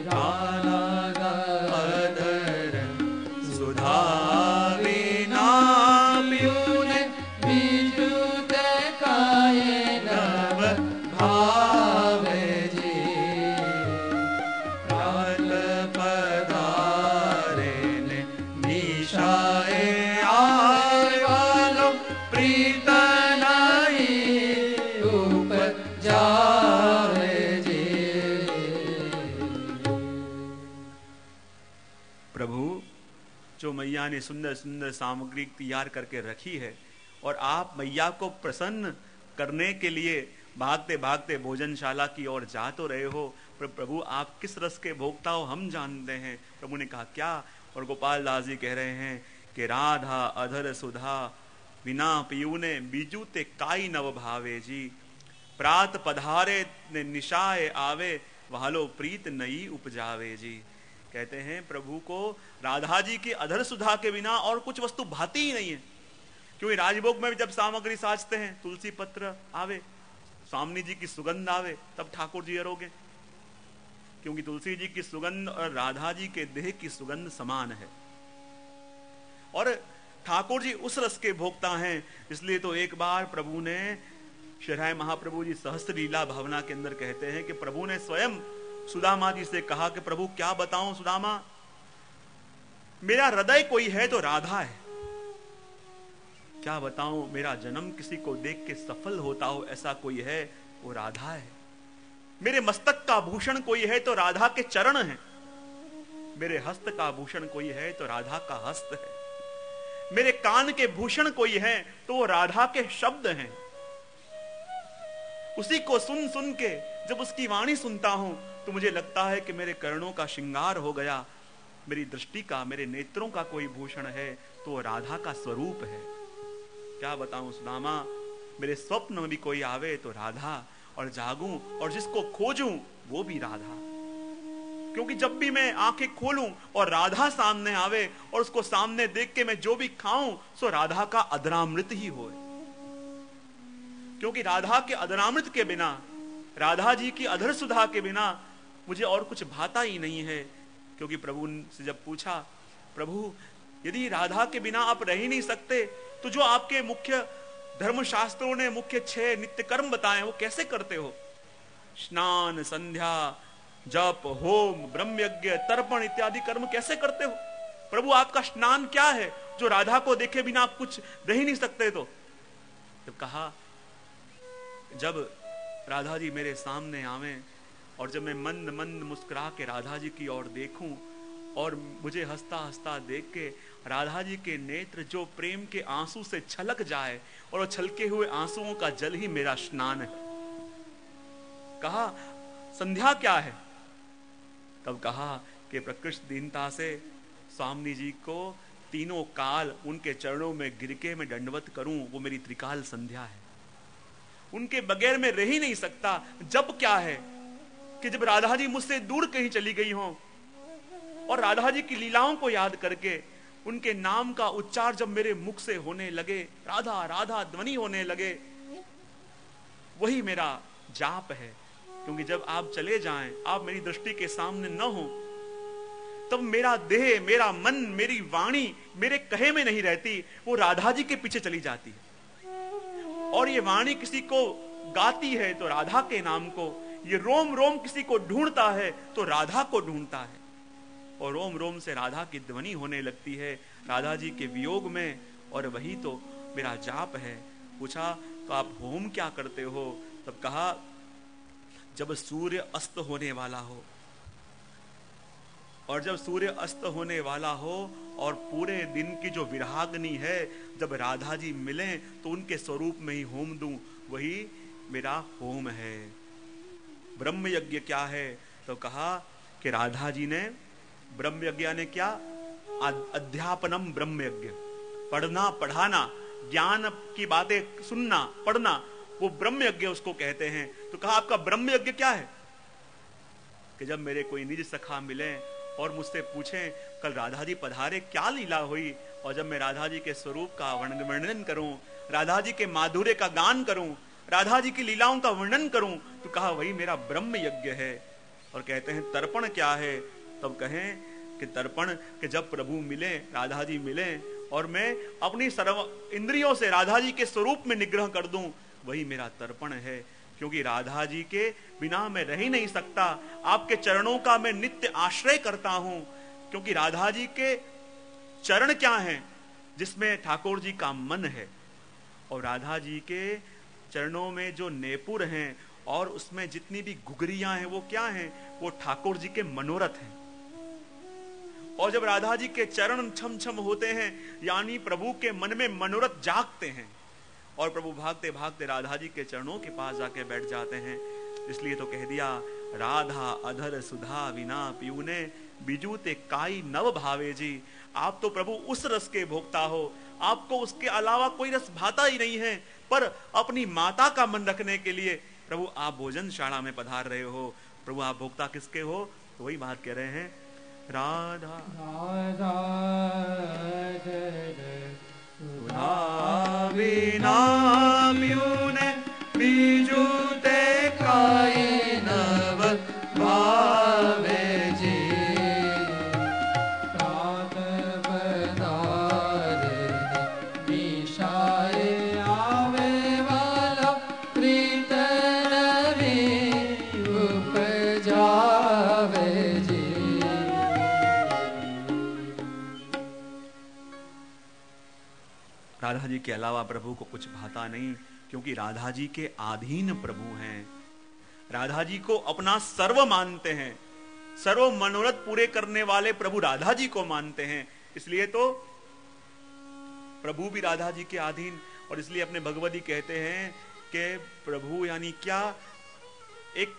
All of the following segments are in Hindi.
राधा अधर सुधा बिना पीयूने बीजूत काये नव भावे जी। रात पधारे ने निशाए आए वालो प्रीत नहीं उपजावे जी। प्रभु, जो मैया ने सुंदर सुंदर सामग्री तैयार करके रखी है और आप मैया को प्रसन्न करने के लिए भागते भागते भोजनशाला की ओर जा तो रहे हो, पर प्रभु आप किस रस के भोक्ता हो हम जानते हैं। प्रभु ने कहा क्या, और गोपाल दास जी कह रहे हैं कि राधा अधर सुधा बिना पीयूने बीजूते काई नव भावे जी। प्रात पधारे ने निशाए आवे वालो प्रीत नई उपजावे जी। कहते हैं प्रभु को राधा जी की अधर सुधा के बिना और कुछ वस्तु भाती ही नहीं है, क्योंकि राजभोग में जब सामग्री साजते हैं तुलसी पत्र आवे, स्वामी जी की सुगंध आवे, तब ठाकुर जी अरोगे, क्योंकि तुलसी जी की सुगंध और राधा जी के देह की सुगंध समान है। और ठाकुर जी उस रस के भोक्ता हैं, इसलिए तो एक बार प्रभु ने श्री महाप्रभु जी सहस्त्र लीला भावना के अंदर कहते हैं कि प्रभु ने स्वयं सुदामा जी से कहा कि प्रभु क्या बताऊं सुदामा, मेरा हृदय कोई है तो राधा है, क्या बताऊं मेरा जन्म किसी को देख के सफल होता हो ऐसा कोई है वो राधा है। मेरे मस्तक का भूषण कोई है तो राधा के चरण हैं, मेरे हस्त का भूषण कोई है तो राधा का हस्त है, मेरे कान के भूषण कोई है तो वो राधा के शब्द हैं। उसी को सुन सुन के जब उसकी वाणी सुनता हूं तो मुझे लगता है कि मेरे कर्णों का श्रृंगार हो गया, मेरी दृष्टि का, मेरे नेत्रों का कोई भूषण है तो वो राधा का स्वरूप है। क्या बताऊं सुदामा, मेरे स्वप्न में भी कोई आवे तो राधा, और जागूं और जिसको खोजूं वो भी राधा, क्योंकि जब भी मैं आंखें खोलूं और राधा सामने आवे और उसको सामने देख के मैं जो भी खाऊं सो राधा का अधरामृत ही होए, क्योंकि राधा के अधरामृत के बिना, राधा जी की अधर सुधा के बिना मुझे और कुछ भाता ही नहीं है। क्योंकि प्रभु से जब पूछा, प्रभु यदि राधा के बिना आप रह ही नहीं सकते तो जो आपके मुख्य धर्मशास्त्रों ने मुख्य 6 नित्य कर्म बताए वो कैसे करते हो? स्नान, संध्या, जप, होम, ब्रह्म यज्ञ, तर्पण इत्यादि कर्म कैसे करते हो? प्रभु आपका स्नान क्या है जो राधा को देखे बिना आप कुछ रह ही नहीं सकते? तो जब कहा, जब राधा जी मेरे सामने आवे और जब मैं मंद मंद मुस्कुरा के राधा जी की ओर देखूं और मुझे हंसता हंसता देख के राधा जी के नेत्र जो प्रेम के आंसू से छलक जाए और वो छलके हुए आंसुओं का जल ही मेरा स्नान है। कहा संध्या क्या है? तब कहा कि प्रकृष्ट दीनता से स्वामी जी को तीनों काल उनके चरणों में गिर के मैं दंडवत करूं, वो मेरी त्रिकाल संध्या है। उनके बगैर मैं रह ही नहीं सकता। जब क्या है कि जब राधा जी मुझसे दूर कहीं चली गई हो और राधा जी की लीलाओं को याद करके उनके नाम का उच्चार जब मेरे मुख से होने लगे, राधा राधा ध्वनि होने लगे, वही मेरा जाप है। क्योंकि जब आप चले जाएं, आप मेरी दृष्टि के सामने न हो, तब मेरा देह, मेरा मन, मेरी वाणी मेरे कहे में नहीं रहती, वो राधा जी के पीछे चली जाती है। और ये वाणी किसी को गाती है तो राधा के नाम को, ये रोम रोम किसी को ढूंढता है तो राधा को ढूंढता है, और रोम रोम से राधा की ध्वनि होने लगती है राधा जी के वियोग में, और वही तो मेरा जाप है। पूछा तो आप होम क्या करते हो? तब कहा जब सूर्य अस्त होने वाला हो, और जब सूर्य अस्त होने वाला हो और पूरे दिन की जो विराग्नि है, जब राधा जी मिले तो उनके स्वरूप में ही होम दूं, वही मेरा होम है। ब्रह्म यज्ञ क्या है? तो कहा कि राधा जी ने ब्रह्म यज्ञ ने क्या? अध्यापनम ब्रह्म यज्ञ, पढ़ना, पढ़ाना, ज्ञान की बातें सुनना, पढ़ना, वो ब्रह्म यज्ञ उसको कहते हैं। तो कहा आपका ब्रह्म यज्ञ क्या है? कि जब मेरे कोई निज सखा मिले और मुझसे पूछें कल राधा जी पधारे, क्या लीला हुई, और जब मैं राधा जी के स्वरूप का वर्णन करूं, राधा जी के माधुर्य का गान करूं, राधा जी की लीलाओं का वर्णन करूं, तो कहा वही मेरा ब्रह्म यज्ञ है। और कहते हैं तर्पण क्या है, तब कहें कि तर्पण कि जब प्रभु मिले, राधा जी मिले और मैं अपनी सर्व इंद्रियों से राधा जी के स्वरूप में निग्रह कर दूं, वही मेरा तर्पण है। क्योंकि राधा जी के बिना मैं रह ही नहीं सकता, आपके चरणों का मैं नित्य आश्रय करता हूं। क्योंकि राधा जी के चरण क्या हैं, जिसमें ठाकुर जी का मन है, और राधा जी के चरणों में जो नेपुर हैं और उसमें जितनी भी घुघरियां हैं वो क्या हैं, वो ठाकुर जी के मनोरथ हैं। और जब राधा जी के चरण छम छम होते हैं, यानी प्रभु के मन में मनोरथ जागते हैं, और प्रभु भागते भागते राधा जी के चरणों के पास जाके बैठ जाते हैं। इसलिए तो कह दिया, राधा अधर सुधा विना पीऊने, बिजू ते काई नव भावे जी। आप तो प्रभु उस रस के भोक्ता हो, आपको उसके अलावा कोई रस भाता ही नहीं है। पर अपनी माता का मन रखने के लिए प्रभु आप भोजनशाला में पधार रहे हो। प्रभु आप भोक्ता किसके हो, तो वही बात कह रहे हैं, राधा राधा सुधा विना पीऊने, बिजू ते काई नव भावे जी। राधा जी के अलावा प्रभु को कुछ भाता नहीं, क्योंकि राधा जी के अधीन प्रभु हैं। राधा जी को अपना सर्व मानते हैं, सर्व मनोरथ पूरे करने वाले प्रभु राधा जी को मानते हैं। इसलिए तो प्रभु भी राधा जी के अधीन, और इसलिए अपने भगवदी कहते हैं कि प्रभु यानी क्या, एक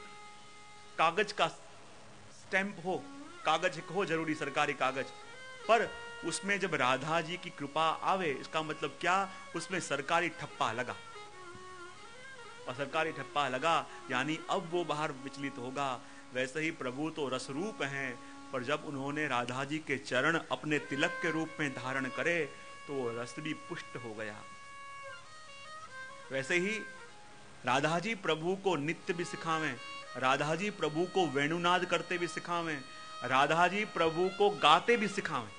कागज का स्टैंप हो, कागज हो जरूरी सरकारी कागज, पर उसमें जब राधा जी की कृपा आवे, इसका मतलब क्या, उसमें सरकारी ठप्पा लगा, और सरकारी ठप्पा लगा यानी अब वो बाहर विचलित होगा। वैसे ही प्रभु तो रस रूप हैं, पर जब उन्होंने राधा जी के चरण अपने तिलक के रूप में धारण करे तो वो रस भी पुष्ट हो गया। वैसे ही राधा जी प्रभु को नित्य भी सिखावें, राधा जी प्रभु को वेणुनाद करते भी सिखावें, राधा जी प्रभु को गाते भी सिखावें।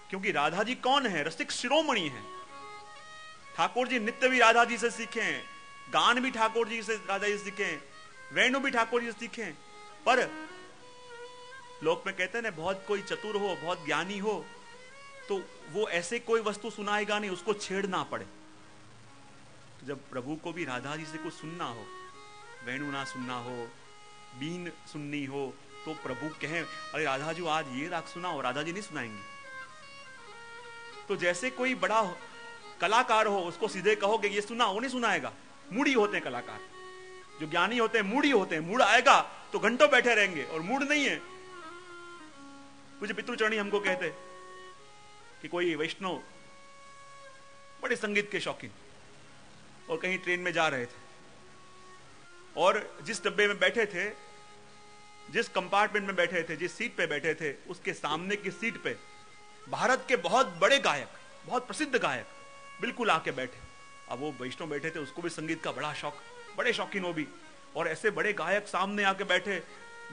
क्योंकि राधा जी कौन है, रसिक शिरोमणि है। ठाकुर जी नित्य भी राधा जी से सीखें, गान भी ठाकुर जी से राधा जी सीखें, वेणु भी ठाकुर जी से सीखें। पर लोक में कहते हैं ना, बहुत कोई चतुर हो, बहुत ज्ञानी हो, तो वो ऐसे कोई वस्तु सुनाएगा नहीं, उसको छेड़ना पड़े। तो जब प्रभु को भी राधा जी से कुछ सुनना हो, वेणु ना सुनना हो, बीन सुननी हो, तो प्रभु कहें, अरे राधा जी आज ये राग सुनाओ, राधा जी नहीं सुनाएंगी। तो जैसे कोई बड़ा कलाकार हो, उसको सीधे कहोगे ये सुना, वो नहीं सुनाएगा। मूडी होते हैं कलाकार, जो ज्ञानी होते हैं मूडी होते हैं, मूड आएगा तो घंटों बैठे रहेंगे, और मूड नहीं है। कुछ पितृचरणी हमको कहते कि कोई वैष्णव बड़े संगीत के शौकीन, और कहीं ट्रेन में जा रहे थे, और जिस डब्बे में बैठे थे, जिस कंपार्टमेंट में बैठे थे, जिस सीट पे बैठे थे, उसके सामने की सीट पे भारत के बहुत बड़े गायक, बहुत प्रसिद्ध गायक बिल्कुल आके बैठे। अब वो वैष्णव बैठे थे, उसको भी संगीत का बड़ा शौक, बड़े शौकीन वो भी, और ऐसे बड़े गायक सामने आके बैठे,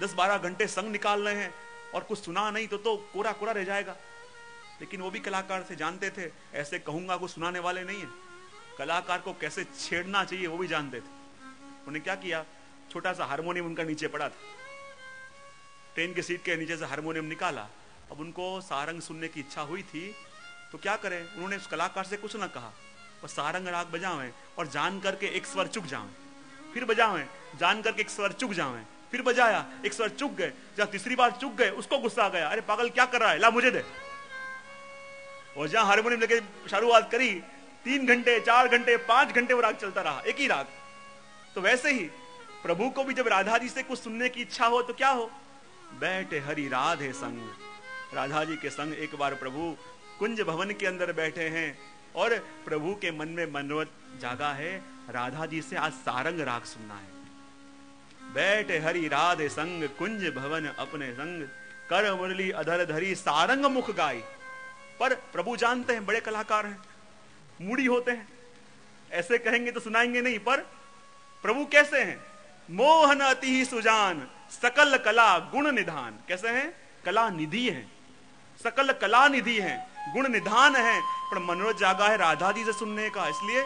10-12 घंटे संग निकाल रहे हैं, और कुछ सुना नहीं तो कोरा कोरा रह जाएगा। लेकिन वो भी कलाकार से जानते थे, ऐसे कहूंगा कुछ सुनाने वाले नहीं है, कलाकार को कैसे छेड़ना चाहिए वो भी जानते थे। उन्होंने क्या किया, छोटा सा हारमोनियम उनका नीचे पड़ा था, ट्रेन की सीट के नीचे से हारमोनियम निकाला। अब उनको सारंग सुनने की इच्छा हुई थी, तो क्या करें, उन्होंने उस कलाकार से कुछ ना कहा, बस सारंग राग बजावें, और जान करके एक स्वर चुक जावें, फिर बजावें, जान करके एक स्वर चुक जावें, फिर बजाया, एक स्वर चुक गए, जब तीसरी बार चुक गए, उसको गुस्सा आ गया, अरे पागल क्या कर रहा है, ला मुझे दे। और जहां हारमोनियम लेके शुरुआत करी, 3 घंटे 4 घंटे 5 घंटे वो राग चलता रहा, एक ही राग। तो वैसे ही प्रभु को भी जब राधा जी से कुछ सुनने की इच्छा हो तो क्या हो, बैठे हरि राधे संग, राधा जी के संग एक बार प्रभु कुंज भवन के अंदर बैठे हैं, और प्रभु के मन में मनोरथ जागा है, राधा जी से आज सारंग राग सुनना है। बैठे हरि राधे संग, कुंज भवन अपने संग, कर मुरली अधर धरी, सारंग मुख गाई। पर प्रभु जानते हैं बड़े कलाकार हैं, मूडी होते हैं, ऐसे कहेंगे तो सुनाएंगे नहीं। पर प्रभु कैसे हैं, मोहन अति ही सुजान, सकल कला गुण निधान। कैसे हैं? कला निधि है, सकल कला निधि है, गुण निधान है, पर मनोरथ जागा है राधा जी से सुनने का। इसलिए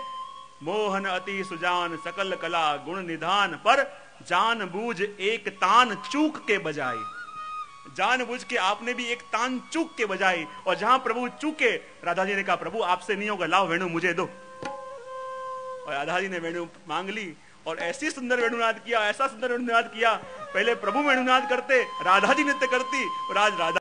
मोहन अति सुजान, सकल कला गुण निधान, पर जान बूझ एक तान चूक के बजाय। जानबूझ के आपने भी एक तान चूक के बजाय, और जहां प्रभु चूके, राधा जी ने कहा प्रभु आपसे नहीं होगा, लाओ वेणु मुझे दो। और राधा जी ने वेणु मांग ली और ऐसी सुंदर वेणुनाद किया, ऐसा सुंदर वेणुनाद किया। पहले प्रभु वेणुनाद करते, राधा जी नृत्य करती, और आज राधा